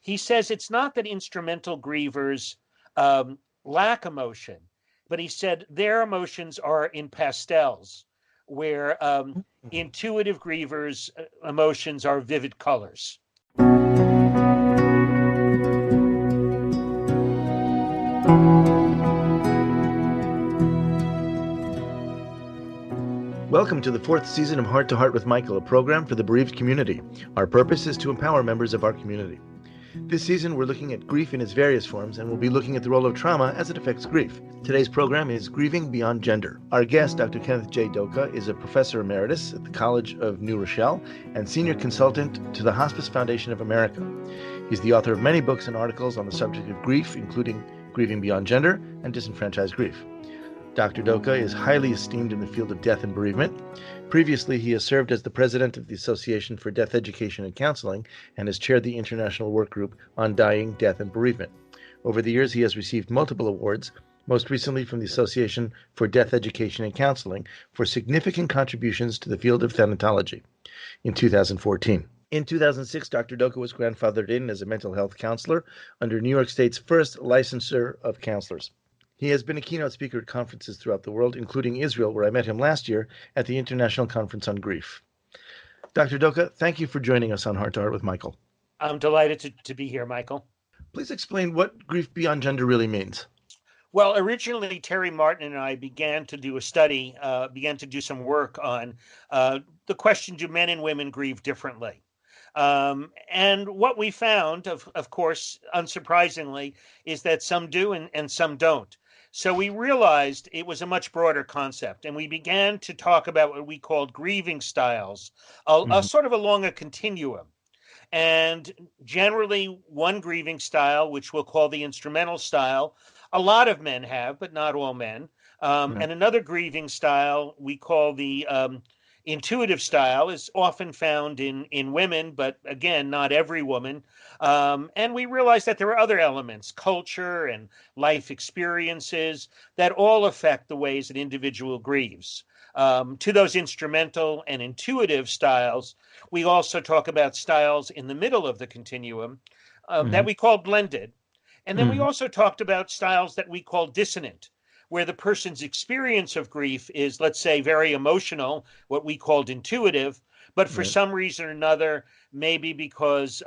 he says it's not that instrumental grievers lack emotion, but he said their emotions are in pastels, where intuitive grievers' emotions are vivid colors. Welcome to the fourth season of Heart to Heart with Michael, a program for the bereaved community. Our purpose is to empower members of our community. This season, we're looking at grief in its various forms, and we'll be looking at the role of trauma as it affects grief. Today's program is Grieving Beyond Gender. Our guest, Dr. Kenneth J. Doka, is a professor emeritus at the College of New Rochelle and senior consultant to the Hospice Foundation of America. He's the author of many books and articles on the subject of grief, including Grieving Beyond Gender and Disenfranchised Grief. Dr. Doka is highly esteemed in the field of death and bereavement. Previously, he has served as the president of the Association for Death Education and Counseling and has chaired the International Work Group on Dying, Death, and Bereavement. Over the years, he has received multiple awards, most recently from the Association for Death Education and Counseling for significant contributions to the field of thanatology in 2014. In 2006, Dr. Doka was grandfathered in as a mental health counselor under New York State's first licensure of counselors. He has been a keynote speaker at conferences throughout the world, including Israel, where I met him last year at the International Conference on Grief. Dr. Doka, thank you for joining us on Heart to Heart with Michael. I'm delighted to be here, Michael. Please explain what grief beyond gender really means. Well, originally, Terry Martin and I began to do some work on the question, do men and women grieve differently? And what we found, of course, unsurprisingly, is that some do and some don't. So we realized it was a much broader concept, and we began to talk about what we called grieving styles, sort of along a continuum. And generally, one grieving style, which we'll call the instrumental style, a lot of men have, but not all men. And another grieving style we call the intuitive style is often found in women, but again, not every woman. And we realize that there are other elements, culture and life experiences, that all affect the ways an individual grieves. To those instrumental and intuitive styles, we also talk about styles in the middle of the continuum that we call blended. And then we also talked about styles that we call dissonant, where the person's experience of grief is, let's say, very emotional, what we called intuitive, but for some reason or another, maybe because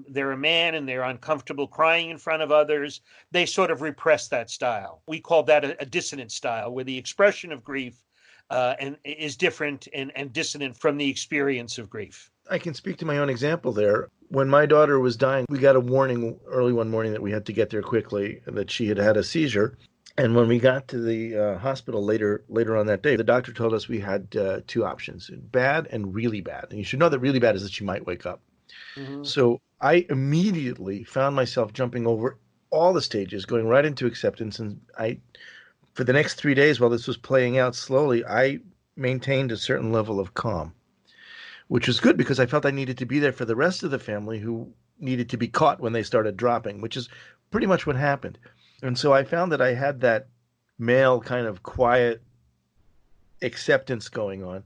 they're a man and they're uncomfortable crying in front of others, they sort of repress that style. We call that a dissonant style, where the expression of grief is different and dissonant from the experience of grief. I can speak to my own example there. When my daughter was dying, we got a warning early one morning that we had to get there quickly, that she had a seizure. And when we got to the hospital later on that day, the doctor told us we had two options, bad and really bad. And you should know that really bad is that she might wake up. So I immediately found myself jumping over all the stages, going right into acceptance. And for the next 3 days, while this was playing out slowly, I maintained a certain level of calm, which was good because I felt I needed to be there for the rest of the family who needed to be caught when they started dropping, which is pretty much what happened. And so I found that I had that male kind of quiet acceptance going on.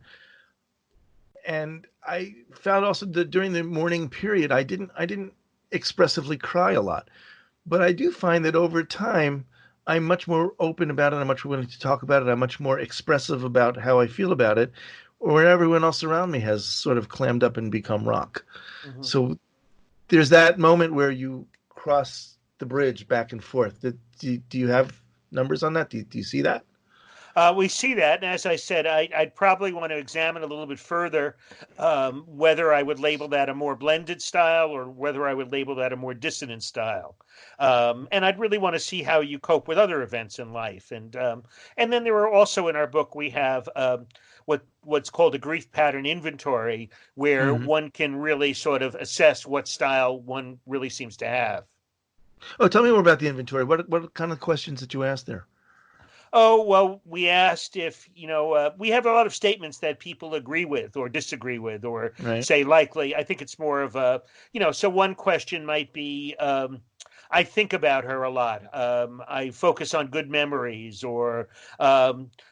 And I found also that during the mourning period, I didn't expressively cry a lot. But I do find that over time, I'm much more open about it. I'm much more willing to talk about it. I'm much more expressive about how I feel about it, where everyone else around me has sort of clammed up and become rock. So there's that moment where you cross the bridge back and forth. Do you have numbers on that? Do you see that? We see that, and as I said, I'd probably want to examine a little bit further whether I would label that a more blended style or whether I would label that a more dissonant style. And I'd really want to see how you cope with other events in life. And then there are also in our book, we have what's called a grief pattern inventory, where one can really sort of assess what style one really seems to have. Oh, tell me more about the inventory. What kind of questions did you ask there? Oh, well, we asked if, we have a lot of statements that people agree with or disagree with or say likely. I think it's more of a, so one question might be, I think about her a lot. I focus on good memories, or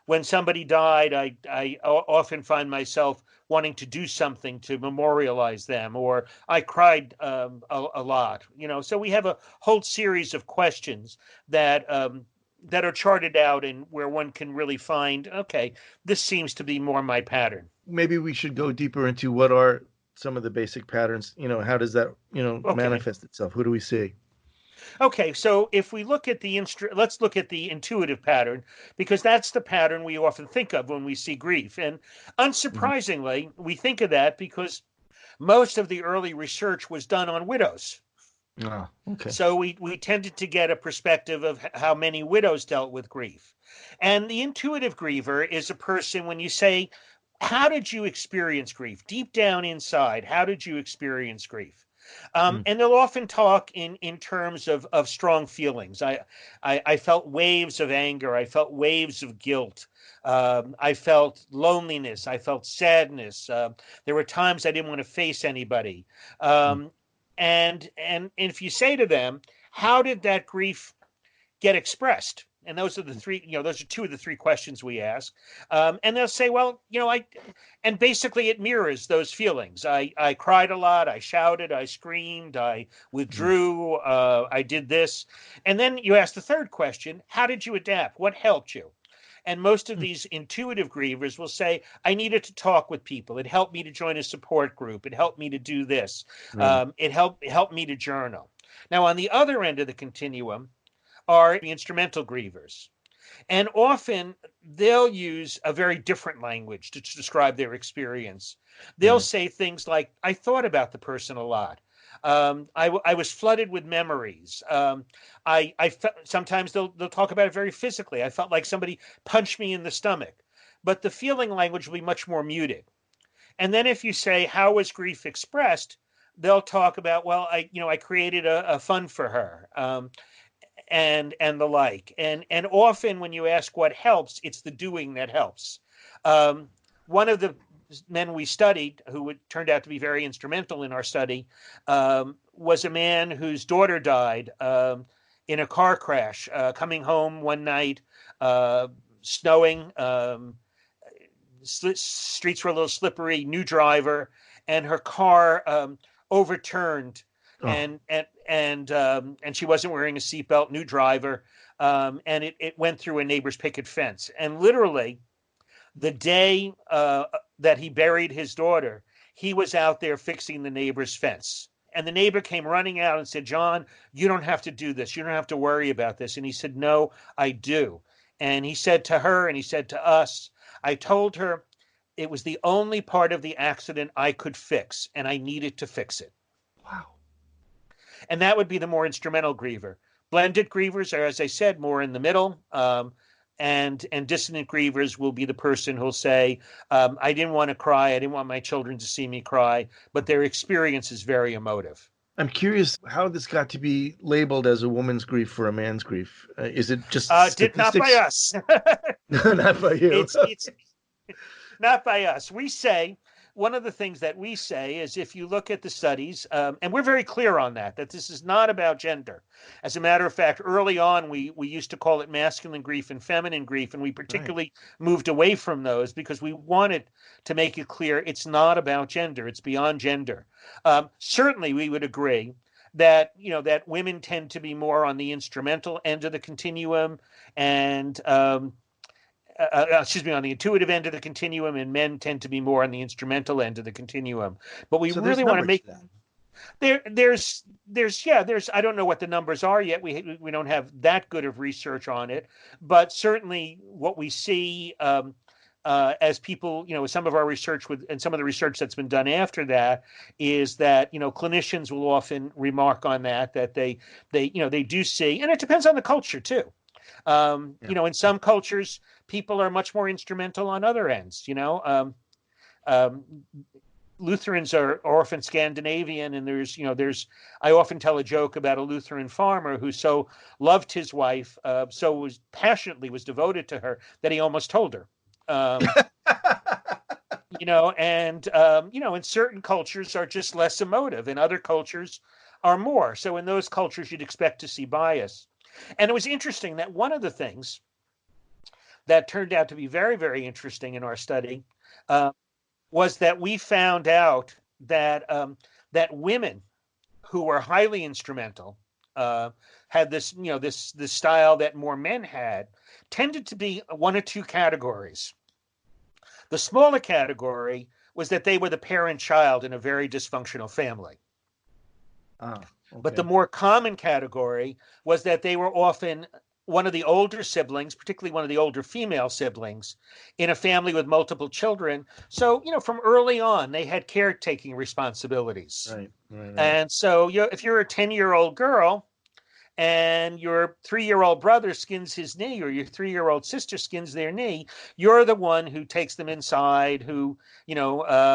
when somebody died, I often find myself wanting to do something to memorialize them, or I cried a lot. So we have a whole series of questions that are charted out, and where one can really find, okay, this seems to be more my pattern. Maybe we should go deeper into what are some of the basic patterns. How does that, Okay. manifest itself? Who do we see? Okay, so if we look at let's look at the intuitive pattern, because that's the pattern we often think of when we see grief. And Mhm. unsurprisingly, we think of that because most of the early research was done on widows. Ah, okay. So we tended to get a perspective of how many widows dealt with grief. And the intuitive griever is a person, when you say, how did you experience grief? Deep down inside, how did you experience grief? Mm. And they'll often talk in terms of strong feelings. I felt waves of anger. I felt waves of guilt. I felt loneliness. I felt sadness. There were times I didn't want to face anybody. Mm. Um, and if you say to them, how did that grief get expressed? And those are the three, those are two of the three questions we ask. And they'll say, well, and basically it mirrors those feelings. I cried a lot. I shouted. I screamed. I Mm. withdrew. I did this. And then you ask the third question, how did you adapt? What helped you? And most of Mm. these intuitive grievers will say, I needed to talk with people. It helped me to join a support group. It helped me to do this. Right. It helped me to journal. Now, on the other end of the continuum are the instrumental grievers. And often they'll use a very different language to describe their experience. They'll Right. say things like, I thought about the person a lot. I was flooded with memories. Sometimes they'll talk about it very physically. I felt like somebody punched me in the stomach. But the feeling language will be much more muted. And then if you say, how was grief expressed? They'll talk about, well, I created a fund for her. And the like. And often when you ask what helps, it's the doing that helps. Um, One of the men we studied, who turned out to be very instrumental in our study, was a man whose daughter died in a car crash, coming home one night, snowing. Streets were a little slippery, new driver, and her car overturned, Oh, and she wasn't wearing a seatbelt. New driver, and it went through a neighbor's picket fence. And literally, the day that he buried his daughter, he was out there fixing the neighbor's fence. And the neighbor came running out and said, John, you don't have to do this. You don't have to worry about this. And he said, no, I do. And he said to her, and he said to us, I told her it was the only part of the accident I could fix, and I needed to fix it. wow. And that would be the more instrumental griever. Blended grievers are, as I said, more in the middle. And dissonant grievers will be the person who'll say, I didn't want to cry. I didn't want my children to see me cry, but their experience is very emotive. I'm curious how this got to be labeled as a woman's grief for a man's grief. Is it just Did not by statistics? us. Not by you. It's not by us. We say, one of the things that we say is, if you look at the studies, and we're very clear on that this is not about gender. As a matter of fact, early on, we used to call it masculine grief and feminine grief, and we Right. particularly moved away from those because we wanted to make it clear it's not about gender. It's beyond gender. Certainly, we would agree that women tend to be more on the instrumental end of the continuum, and excuse me, on the intuitive end of the continuum, and men tend to be more on the instrumental end of the continuum. But we So there's really want to numbers make then. there's I don't know what the numbers are yet. We don't have that good of research on it, but certainly what we see, as people, some of our research and some of the research that's been done after that, is that clinicians will often remark on that they do see, and it depends on the culture too. Yeah. In some cultures, people are much more instrumental on other ends. Um, Lutherans are often Scandinavian, and there's. I often tell a joke about a Lutheran farmer who so loved his wife, so was passionately was devoted to her, that he almost told her. Um, and in certain cultures are just less emotive. In other cultures, are more. So in those cultures, you'd expect to see bias. And it was interesting that one of the things that turned out to be very, very interesting in our study uh, was that we found out that that women who were highly instrumental had this, this style that more men had, tended to be one or two categories. The smaller category was that they were the parent-child in a very dysfunctional family. Okay. But the more common category was that they were often one of the older siblings, particularly one of the older female siblings, in a family with multiple children. So, from early on, they had caretaking responsibilities. Right. And so, if you're a 10-year-old girl and your 3-year-old brother skins his knee, or your 3-year-old sister skins their knee, you're the one who takes them inside, who,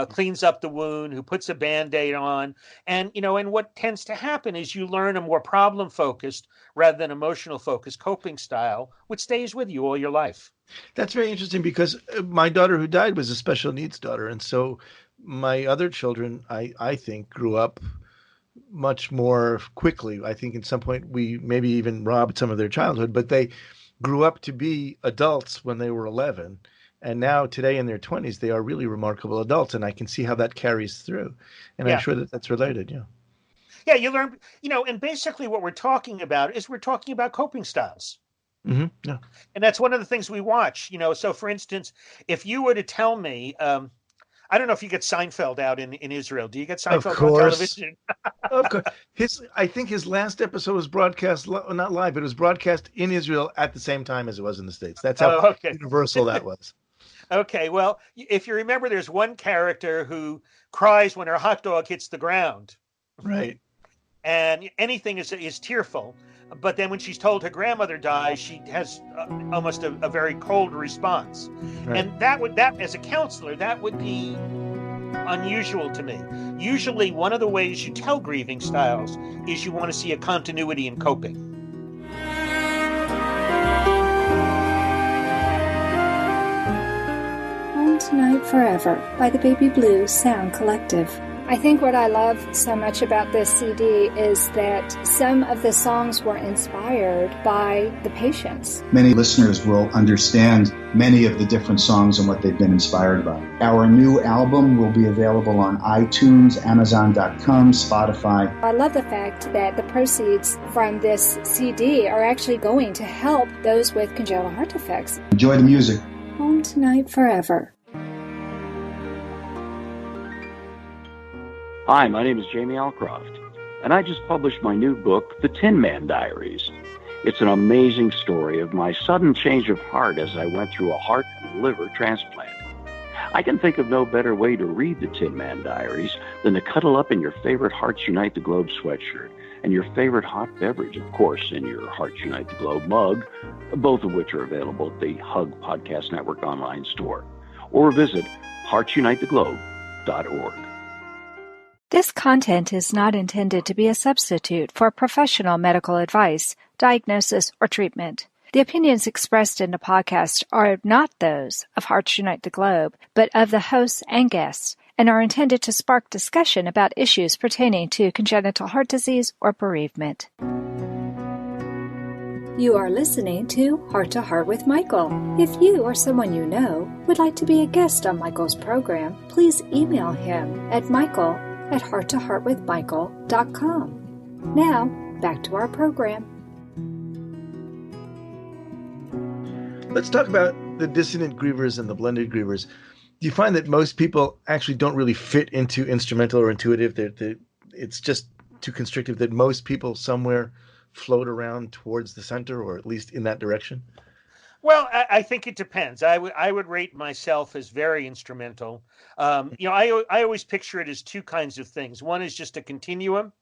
cleans up the wound, who puts a Band-Aid on. And, and what tends to happen is you learn a more problem-focused rather than emotional-focused coping style, which stays with you all your life. That's very interesting, because my daughter who died was a special needs daughter. And so my other children, I think, grew up much more quickly. I think at some point we maybe even robbed some of their childhood, but they grew up to be adults when they were 11. And now today in their 20s, they are really remarkable adults. And I can see how that carries through. And I'm sure that that's related. Yeah. Yeah, you learn, and basically what we're talking about is we're talking about coping styles. Mm-hmm. Yeah. And that's one of the things we watch, So for instance, if you were to tell me, I don't know if you get Seinfeld out in Israel. Do you get Seinfeld on television? Of course. I think his last episode was broadcast, not live, but it was broadcast in Israel at the same time as it was in the States. That's how universal that was. Okay. Well, if you remember, there's one character who cries when her hot dog hits the ground. Right. And anything is tearful. But then when she's told her grandmother dies, she has almost a very cold response. Right. And that as a counselor, that would be unusual to me. Usually one of the ways you tell grieving styles is you want to see a continuity in coping. Home Tonight Forever by the Baby Blues Sound Collective. I think what I love so much about this CD is that some of the songs were inspired by the patients. Many listeners will understand many of the different songs and what they've been inspired by. Our new album will be available on iTunes, Amazon.com, Spotify. I love the fact that the proceeds from this CD are actually going to help those with congenital heart defects. Enjoy the music. Home Tonight Forever. Hi, my name is Jamie Alcroft, and I just published my new book, The Tin Man Diaries. It's an amazing story of my sudden change of heart as I went through a heart and liver transplant. I can think of no better way to read The Tin Man Diaries than to cuddle up in your favorite Hearts Unite the Globe sweatshirt and your favorite hot beverage, of course, in your Hearts Unite the Globe mug, both of which are available at the Hug Podcast Network online store, or visit heartsunitetheglobe.org. This content is not intended to be a substitute for professional medical advice, diagnosis, or treatment. The opinions expressed in the podcast are not those of Hearts Unite the Globe, but of the hosts and guests, and are intended to spark discussion about issues pertaining to congenital heart disease or bereavement. You are listening to Heart to Heart with Michael. If you or someone you know would like to be a guest on Michael's program, please email him at michael@hearttoheartwithmichael.com. Now, back to our program. Let's talk about the dissonant grievers and the blended grievers. Do you find that most people actually don't really fit into instrumental or intuitive? It's just too constrictive, that most people somewhere float around towards the center, or at least in that direction? Well, I think it depends. I would rate myself as very instrumental. I always picture it as two kinds of things. One is just a continuum.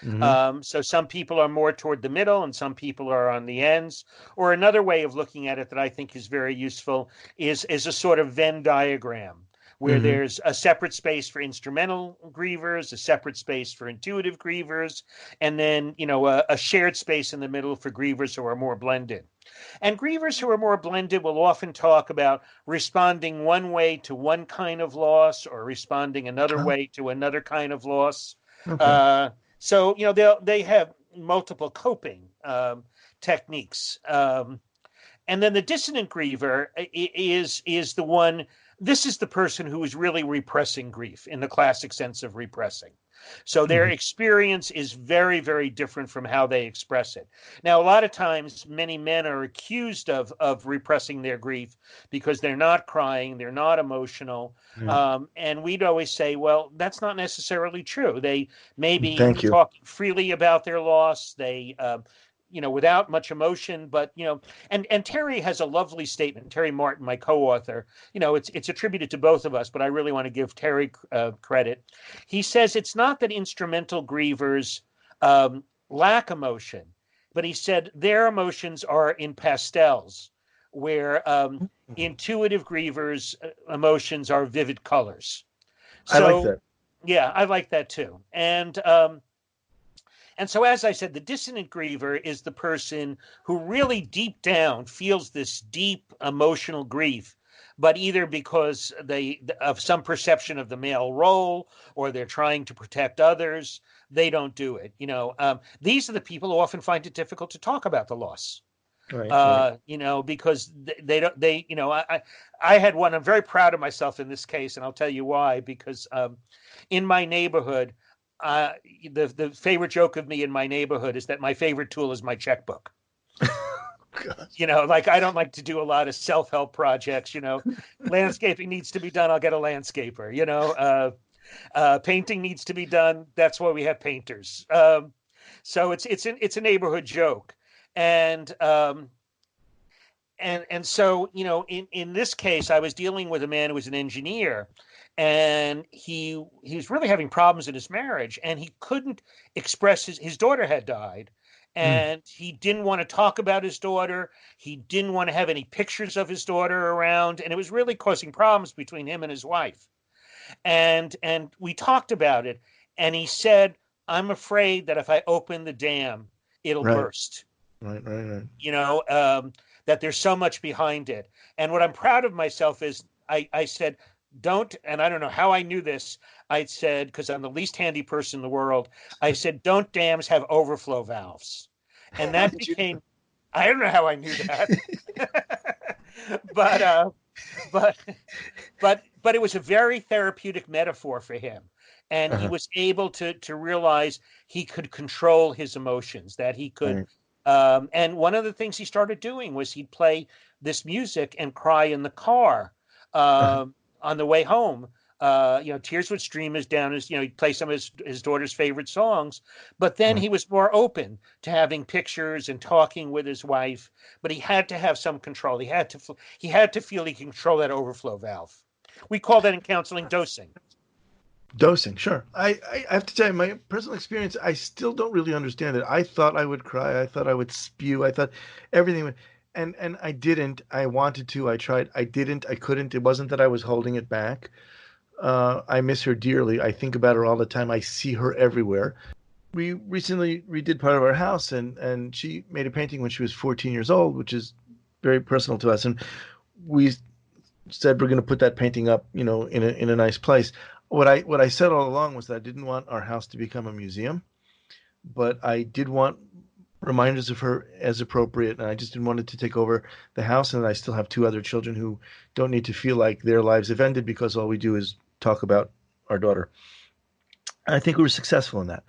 Mm-hmm. So some people are more toward the middle and some people are on the ends. Or another way of looking at it that I think is very useful is a sort of Venn diagram, where there's a separate space for instrumental grievers, a separate space for intuitive grievers, and then, a shared space in the middle for grievers who are more blended. And grievers who are more blended will often talk about responding one way to one kind of loss or responding another way to another kind of loss. Okay. So they have multiple coping techniques. And then the dissonant griever is the one. This is the person who is really repressing grief in the classic sense of repressing. So their experience is very, very different from how they express it. Now, a lot of times, many men are accused of repressing their grief because they're not crying, they're not emotional. And we'd always say, well, that's not necessarily true. They may be Thank you. talking freely about their loss. They without much emotion, but and Terry has a lovely statement. Terry Martin, my co-author, it's attributed to both of us, but I really want to give Terry credit. He says it's not that instrumental grievers lack emotion, but he said their emotions are in pastels, where intuitive grievers' emotions are vivid colors. So, I like that. Yeah, I like that too. And so, as I said, the dissonant griever is the person who really deep down feels this deep emotional grief, but either because of some perception of the male role or they're trying to protect others, they don't do it. These are the people who often find it difficult to talk about the loss. Right. Because I had one. I'm very proud of myself in this case, and I'll tell you why. Because in my neighborhood, the favorite joke of me in my neighborhood is that my favorite tool is my checkbook. Like I don't like to do a lot of self-help projects. Landscaping needs to be done, I'll get a landscaper. Painting needs to be done, that's why we have painters. So it's a neighborhood joke. And so in this case, I was dealing with a man who was an engineer, and he was really having problems in his marriage, and he couldn't express his daughter had died, and he didn't want to talk about his daughter. He didn't want to have any pictures of his daughter around, and it was really causing problems between him and his wife. And we talked about it, and he said, "I'm afraid that if I open the dam, it'll burst." Right. That there's so much behind it. And what I'm proud of myself is I said, don't, and I don't know how I knew this. I said, because I'm the least handy person in the world, I said, don't dams have overflow valves? And that became, I don't know how I knew that. but it was a very therapeutic metaphor for him. And he was able to realize he could control his emotions, that he could. And one of the things he started doing was he'd play this music and cry in the car on the way home. Tears would stream down his, he'd play some of his daughter's favorite songs. But then he was more open to having pictures and talking with his wife. But he had to have some control. He had to feel he can control that overflow valve. We call that in counseling dosing. Dosing, sure. I have to tell you, my personal experience, I still don't really understand it. I thought I would cry. I thought I would spew. I thought everything would, and I didn't. I wanted to. I tried. I didn't. I couldn't. It wasn't that I was holding it back. I miss her dearly. I think about her all the time. I see her everywhere. We recently redid part of our house, and she made a painting when she was 14 years old, which is very personal to us. And we said we're going to put that painting up, in a nice place. What I said all along was that I didn't want our house to become a museum, but I did want reminders of her as appropriate, and I just didn't want it to take over the house. And I still have 2 other children who don't need to feel like their lives have ended because all we do is talk about our daughter. And I think we were successful in that.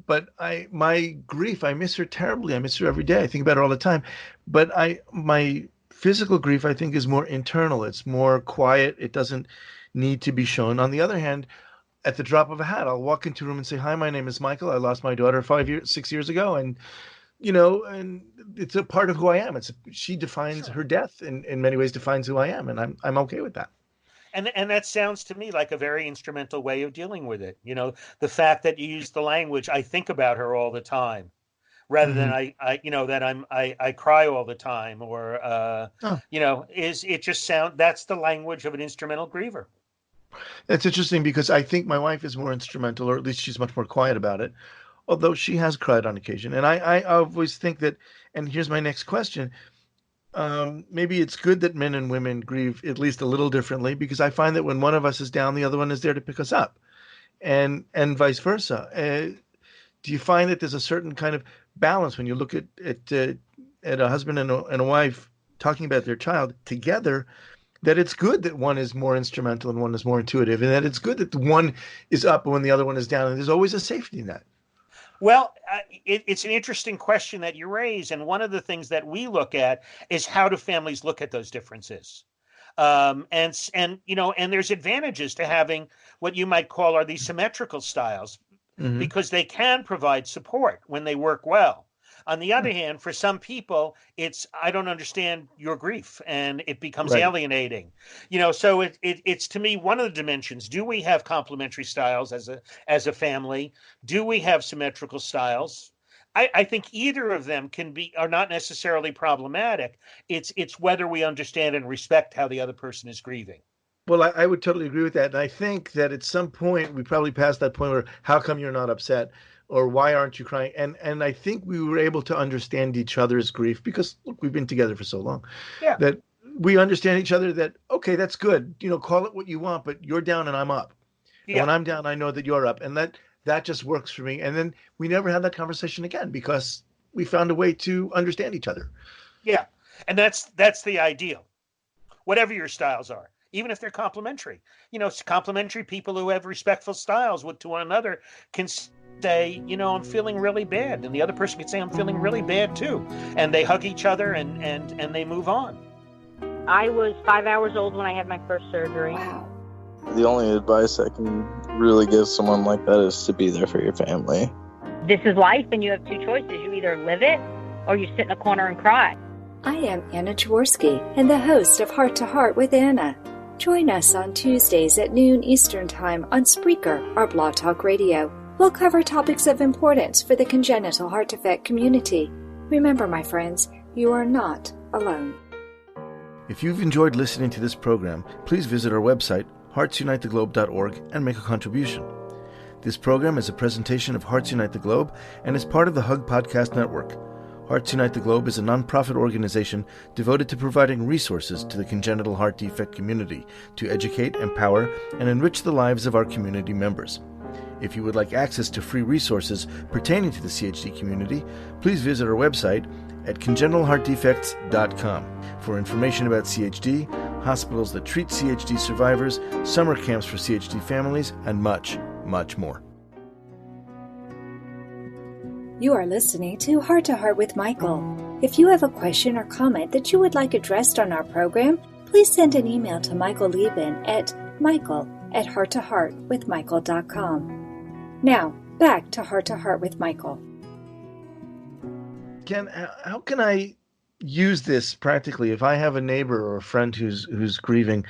But my grief, I miss her terribly. I miss her every day. I think about her all the time. But my physical grief, I think, is more internal. It's more quiet. It doesn't need to be shown. On the other hand, at the drop of a hat, I'll walk into a room and say, "Hi, my name is Michael. I lost my daughter 6 years ago," and and it's a part of who I am. She defines her death in many ways, defines who I am, and I'm okay with that. And that sounds to me like a very instrumental way of dealing with it. The fact that you use the language, "I think about her all the time," rather than I cry all the time, or that's the language of an instrumental griever. That's interesting because I think my wife is more instrumental, or at least she's much more quiet about it, although she has cried on occasion. And I always think that, and here's my next question, maybe it's good that men and women grieve at least a little differently, because I find that when one of us is down, the other one is there to pick us up. and vice versa. Do you find that there's a certain kind of balance when you look at a husband and a wife talking about their child together, that it's good that one is more instrumental and one is more intuitive, and that it's good that one is up when the other one is down, and there's always a safety net? Well, it's an interesting question that you raise, and one of the things that we look at is how do families look at those differences, and there's advantages to having what you might call are these symmetrical styles, Mm-hmm. because they can provide support when they work well. On the other hand, for some people, it's I don't understand your grief, and it becomes Right. alienating. So it's to me one of the dimensions. Do we have complementary styles as a family? Do we have symmetrical styles? I think either of them are not necessarily problematic. It's whether we understand and respect how the other person is grieving. Well, I would totally agree with that. And I think that at some point we probably passed that point where how come you're not upset or why aren't you crying? And I think we were able to understand each other's grief because look, we've been together for so long Yeah. that we understand each other that, okay, that's good. Call it what you want, but you're down and I'm up. And Yeah. when I'm down, I know that you're up. And that just works for me. And then we never had that conversation again because we found a way to understand each other. Yeah. And that's the ideal. Whatever your styles are, even if they're complementary. Complementary people who have respectful styles to one another can say, I'm feeling really bad. And the other person can say, I'm feeling really bad too. And they hug each other and they move on. I was 5 hours old when I had my first surgery. Wow. The only advice I can really give someone like that is to be there for your family. This is life, and you have two choices. You either live it or you sit in a corner and cry. I am Anna Jaworski and the host of Heart to Heart with Anna. Join us on Tuesdays at noon Eastern Time on Spreaker or Blog Talk Radio. We'll cover topics of importance for the congenital heart defect community. Remember, my friends, you are not alone. If you've enjoyed listening to this program, please visit our website, heartsunitetheglobe.org, and make a contribution. This program is a presentation of Hearts Unite the Globe and is part of the Hug Podcast Network. Hearts Unite the Globe is a nonprofit organization devoted to providing resources to the congenital heart defect community to educate, empower, and enrich the lives of our community members. If you would like access to free resources pertaining to the CHD community, please visit our website at congenitalheartdefects.com for information about CHD, hospitals that treat CHD survivors, summer camps for CHD families, and much, much more. You are listening to Heart with Michael. If you have a question or comment that you would like addressed on our program, please send an email to Michael Lieben at michael@hearttoheartwithmichael.com. Now, back to Heart with Michael. Ken, how can I use this practically? If I have a neighbor or a friend who's grieving,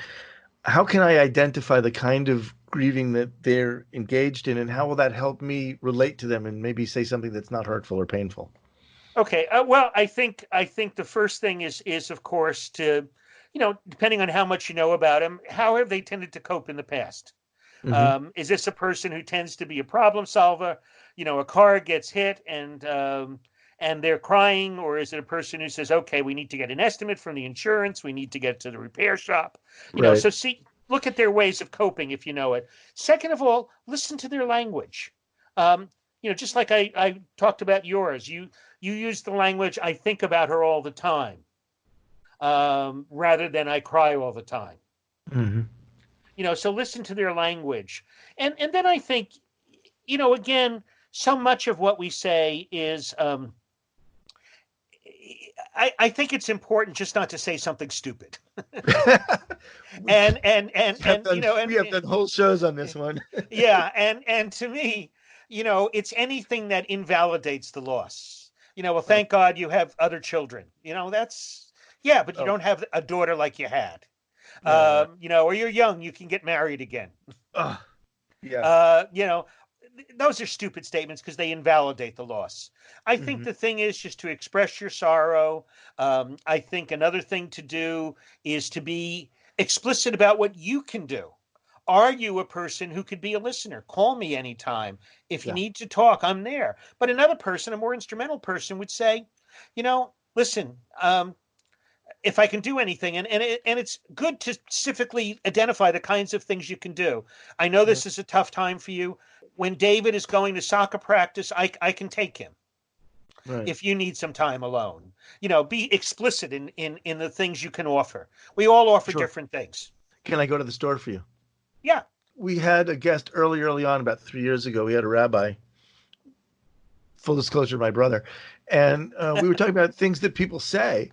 how can I identify the kind of grieving that they're engaged in, and how will that help me relate to them and maybe say something that's not hurtful or painful? Okay. Well, I think the first thing is of course to, depending on how much you know about them, how have they tended to cope in the past? Mm-hmm. Is this a person who tends to be a problem solver? A car gets hit and they're crying, or is it a person who says, okay, we need to get an estimate from the insurance, we need to get to the repair shop, Right. So look at their ways of coping if you know it. Second of all, listen to their language. Just like I talked about yours, you use the language, I think about her all the time, rather than I cry all the time. Mm-hmm. So listen to their language. And then I think, again, so much of what we say is, I think it's important just not to say something stupid. We have done whole shows on this one. Yeah. And to me, it's anything that invalidates the loss. Well, thank God you have other children, but you don't have a daughter like you had, or you're young, you can get married again. Those are stupid statements because they invalidate the loss. I think the thing is just to express your sorrow. I think another thing to do is to be explicit about what you can do. Are you a person who could be a listener? Call me anytime. If you need to talk, I'm there. But another person, a more instrumental person, would say, listen, if I can do anything, and it's good to specifically identify the kinds of things you can do. I know this is a tough time for you. When David is going to soccer practice, I can take him. Right. If you need some time alone, be explicit in the things you can offer. We all offer different things. Can I go to the store for you? Yeah. We had a guest early on, about 3 years ago. We had a rabbi, full disclosure, my brother. And we were talking about things that people say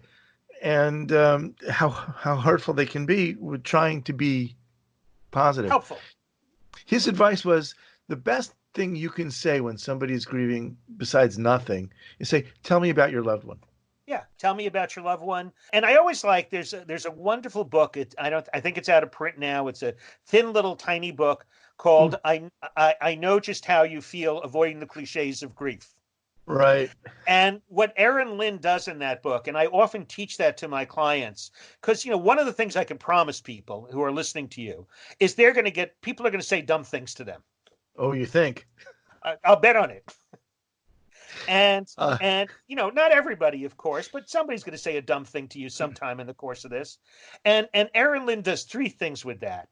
and how hurtful they can be with trying to be positive. Helpful. His advice was the best thing you can say when somebody's grieving, besides nothing, is say, tell me about your loved one. Yeah, tell me about your loved one. And I always like there's a wonderful book. I think it's out of print now. It's a thin little tiny book called I Know Just How You Feel, Avoiding the Cliches of Grief. Right. And what Erin Lynn does in that book, and I often teach that to my clients, because one of the things I can promise people who are listening to you is people are going to say dumb things to them. Oh, you think? I'll bet on it. And not everybody, of course, but somebody's going to say a dumb thing to you sometime in the course of this. And Erin Lynn does 3 things with that.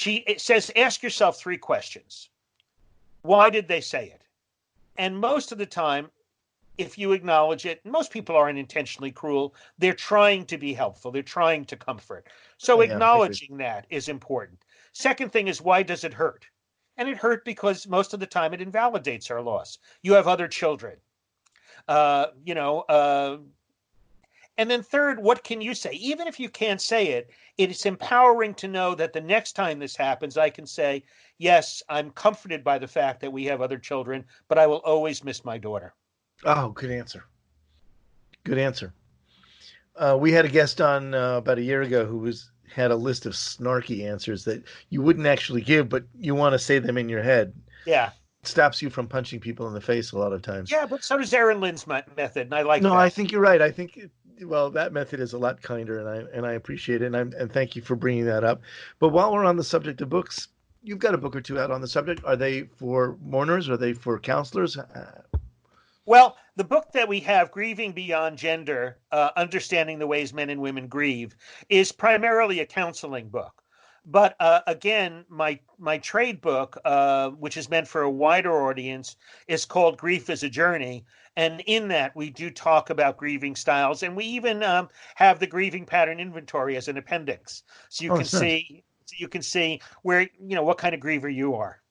It says, ask yourself 3 questions. Why did they say it? And most of the time, if you acknowledge it, most people aren't intentionally cruel. They're trying to be helpful. They're trying to comfort. So acknowledging that is important. Second thing is, why does it hurt? And it hurt because most of the time it invalidates our loss. You have other children, and then third, what can you say? Even if you can't say it, it is empowering to know that the next time this happens, I can say, yes, I'm comforted by the fact that we have other children, but I will always miss my daughter. Oh, good answer. Good answer. We had a guest on about a year ago who had a list of snarky answers that you wouldn't actually give, but you want to say them in your head. Yeah. It stops you from punching people in the face a lot of times. Yeah, but so does Erin Lynn's method, and I like that. No, I think you're right. I think, that method is a lot kinder, and I appreciate it, and thank you for bringing that up. But while we're on the subject of books, you've got a book or 2 out on the subject. Are they for mourners? Are they for counselors? Well, the book that we have, Grieving Beyond Gender, Understanding the Ways Men and Women Grieve, is primarily a counseling book. But again, my trade book, which is meant for a wider audience, is called Grief is a Journey. And in that, we do talk about grieving styles. And we even have the grieving pattern inventory as an appendix. So you can see where, what kind of griever you are.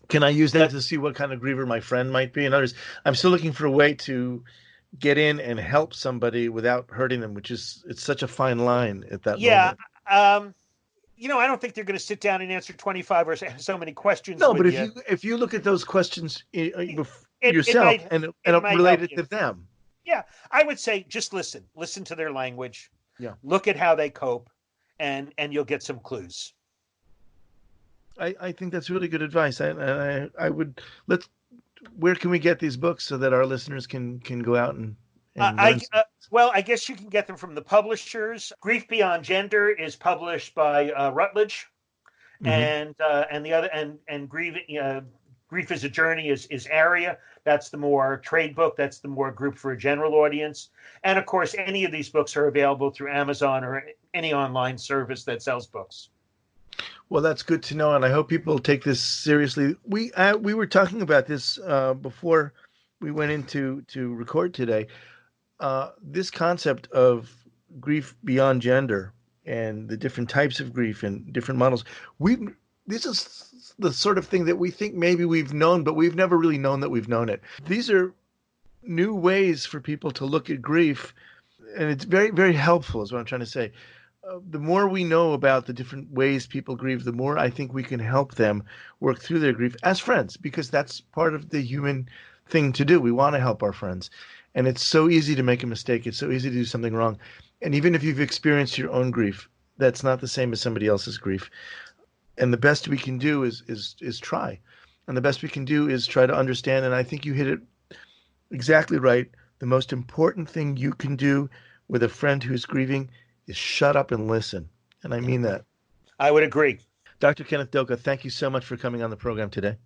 Can I use that to see what kind of griever my friend might be? In other words, I'm still looking for a way to get in and help somebody without hurting them, it's such a fine line at that moment. Yeah. I don't think they're going to sit down and answer 25 or so many questions. No, but if you look at those questions yourself and relate it to them. Yeah, I would say just listen to their language. Yeah. Look at how they cope, and you'll get some clues. I think that's really good advice. I would where can we get these books so that our listeners can go out and I guess you can get them from the publishers. Grief Beyond Gender is published by Routledge, and the other and Grief is a Journey is Aria. That's the more trade book. That's the more group for a general audience. And of course, any of these books are available through Amazon or any online service that sells books. Well, that's good to know, and I hope people take this seriously. We were talking about this before we went into record today. This concept of grief beyond gender and the different types of grief and different models. This is the sort of thing that we think maybe we've known, but we've never really known that we've known it. These are new ways for people to look at grief, and it's very, very helpful is what I'm trying to say. The more we know about the different ways people grieve, the more I think we can help them work through their grief as friends, because that's part of the human thing to do. We want to help our friends. And it's so easy to make a mistake. It's so easy to do something wrong. And even if you've experienced your own grief, that's not the same as somebody else's grief. And the best we can do is try. And the best we can do is try to understand. And I think you hit it exactly right. The most important thing you can do with a friend who's grieving is shut up and listen. And I mean that. I would agree. Dr. Kenneth Doka, thank you so much for coming on the program today.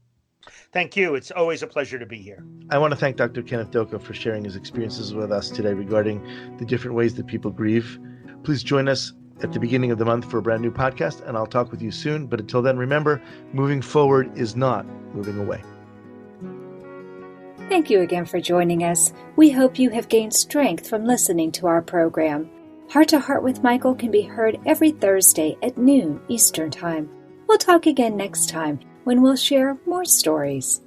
Thank you. It's always a pleasure to be here. I want to thank Dr. Kenneth Doka for sharing his experiences with us today regarding the different ways that people grieve. Please join us at the beginning of the month for a brand new podcast, and I'll talk with you soon. But until then, remember, moving forward is not moving away. Thank you again for joining us. We hope you have gained strength from listening to our program. Heart to Heart with Michael can be heard every Thursday at noon Eastern Time. We'll talk again next time when we'll share more stories.